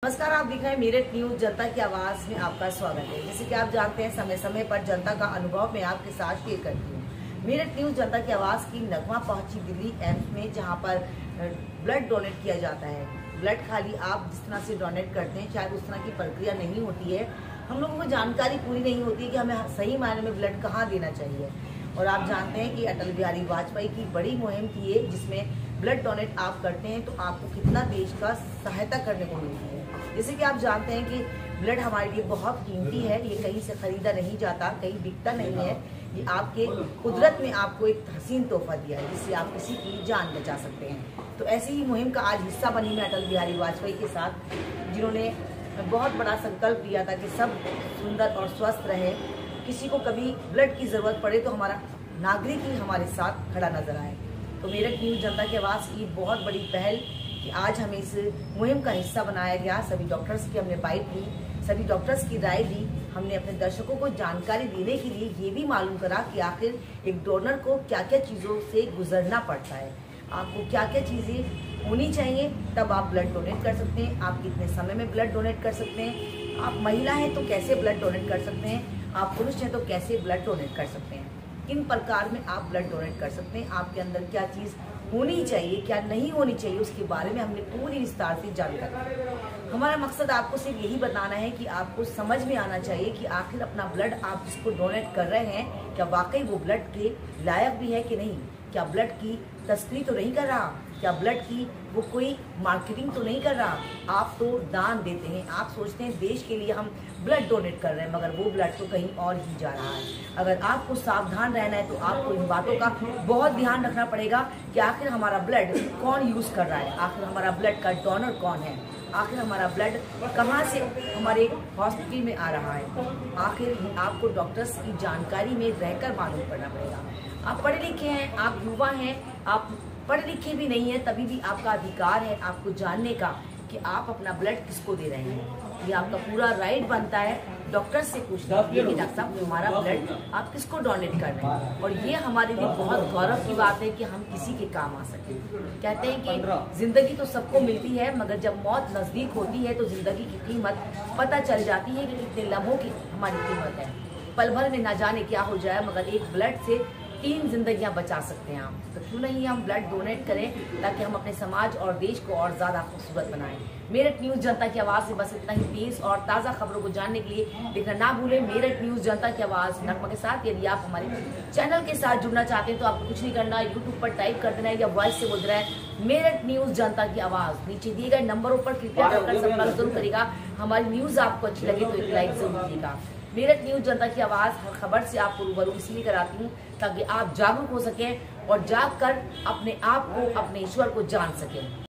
नमस्कार, आप देख रहे हैं मेरठ न्यूज जनता की आवाज में आपका स्वागत है। जैसे कि आप जानते हैं, समय समय पर जनता का अनुभव मैं आपके साथ शेयर करती हूँ। मेरठ न्यूज जनता की आवाज की नगमा पहुंची दिल्ली एम्स में, जहां पर ब्लड डोनेट किया जाता है। ब्लड खाली आप जिस तरह से डोनेट करते हैं शायद उस तरह की प्रक्रिया नहीं होती है। हम लोगों को जानकारी पूरी नहीं होती है कि हमें सही मायने में ब्लड कहाँ देना चाहिए। और आप जानते हैं कि अटल बिहारी वाजपेयी की बड़ी मुहिम थी ये, जिसमें ब्लड डोनेट आप करते हैं तो आपको कितना देश का सहायता करने को मिलती है। जैसे कि आप जानते हैं कि ब्लड हमारे लिए बहुत कीमती है, ये कहीं से खरीदा नहीं जाता, कहीं बिकता नहीं है। ये आपके कुदरत ने आपको एक हसीन तोहफा दिया है जिससे आप किसी की जान बचा सकते हैं। तो ऐसी ही मुहिम का आज हिस्सा बनी मैं अटल बिहारी वाजपेयी के साथ, जिन्होंने बहुत बड़ा संकल्प लिया था कि सब सुंदर और स्वस्थ रहे। किसी को कभी ब्लड की जरूरत पड़े तो हमारा नागरिक ही हमारे साथ खड़ा नजर आए। तो मेरठ न्यूज जनता की आवाज़ की बहुत बड़ी पहल कि आज हमें इस मुहिम का हिस्सा बनाया गया। सभी डॉक्टर्स की हमने बाइट ली, सभी डॉक्टर्स की राय ली। हमने अपने दर्शकों को जानकारी देने के लिए ये भी मालूम करा कि आखिर एक डोनर को क्या क्या चीज़ों से गुजरना पड़ता है, आपको क्या क्या चीज़ें होनी चाहिए तब आप ब्लड डोनेट कर सकते हैं, आप कितने समय में ब्लड डोनेट कर सकते हैं, आप महिला हैं तो कैसे ब्लड डोनेट कर सकते हैं, आप पुरुष हैं तो कैसे ब्लड डोनेट कर सकते हैं, किन प्रकार में आप ब्लड डोनेट कर सकते हैं, आपके अंदर क्या चीज़ होनी चाहिए क्या नहीं होनी चाहिए, उसके बारे में हमने पूरी विस्तार से जानकारी। हमारा मकसद आपको सिर्फ यही बताना है कि आपको समझ में आना चाहिए कि आखिर अपना ब्लड आप जिसको डोनेट कर रहे हैं क्या वाकई वो ब्लड के लायक भी है कि नहीं, क्या ब्लड की तस्करी तो नहीं कर रहा, क्या ब्लड की वो कोई मार्केटिंग तो नहीं कर रहा। आप तो दान देते हैं, आप सोचते हैं देश के लिए हम ब्लड डोनेट कर रहे हैं, मगर वो ब्लड तो कहीं और ही जा रहा है। अगर आपको सावधान रहना है तो आपको इन बातों का बहुत ध्यान रखना पड़ेगा कि आखिर हमारा ब्लड कौन यूज़ कर रहा है, आखिर हमारा ब्लड का डोनर कौन है, आखिर हमारा ब्लड कहाँ से हमारे हॉस्पिटल में आ रहा है। आखिर आपको डॉक्टर्स की जानकारी में रहकर मालूम करना पड़ेगा। आप पढ़े लिखे हैं, आप युवा हैं, आप पढ़े लिखे भी नहीं है, तभी भी आपका अधिकार है आपको जानने का कि आप अपना ब्लड किसको दे रहे हैं। ये आपका पूरा राइट बनता है डॉक्टर से पूछना कि डॉक्टर साहब हमारा ब्लड आप किसको डोनेट कर रहे हैं। और ये हमारे लिए बहुत गौरव की बात है कि हम किसी के काम आ सके। कहते हैं कि जिंदगी तो सबको मिलती है, मगर जब मौत नजदीक होती है तो जिंदगी की कीमत पता चल जाती है कि कितने लम्हों की हमारी कीमत है। पल भर में ना जाने क्या हो जाए, मगर एक ब्लड से 3 जिंदगियां बचा सकते हैं आप। तो क्यों नहीं हम ब्लड डोनेट करें ताकि हम अपने समाज और देश को और ज्यादा खूबसूरत बनाएं। मेरठ न्यूज जनता की आवाज से बस इतना ही। तेज और ताज़ा खबरों को जानने के लिए देखना ना भूलें मेरठ न्यूज जनता की आवाज नगमा के साथ। यदि आप हमारे चैनल के साथ जुड़ना चाहते हैं तो आपको कुछ नहीं करना, यूट्यूब पर टाइप कर देना है या वॉइस से बोल रहा है मेरठ न्यूज जनता की आवाज। नीचे दिए गए नंबरों पर कृपया कर संपर्क जरूर करेगा। हमारी न्यूज आपको अच्छी लगे तो एक लाइक जरूर दीजिएगा। मेरठ न्यूज जनता की आवाज हर खबर से आपको रूबरू इसलिए कराती हूँ ताकि आप जागरूक हो सकें और जाग कर अपने आप को, अपने ईश्वर को जान सकें।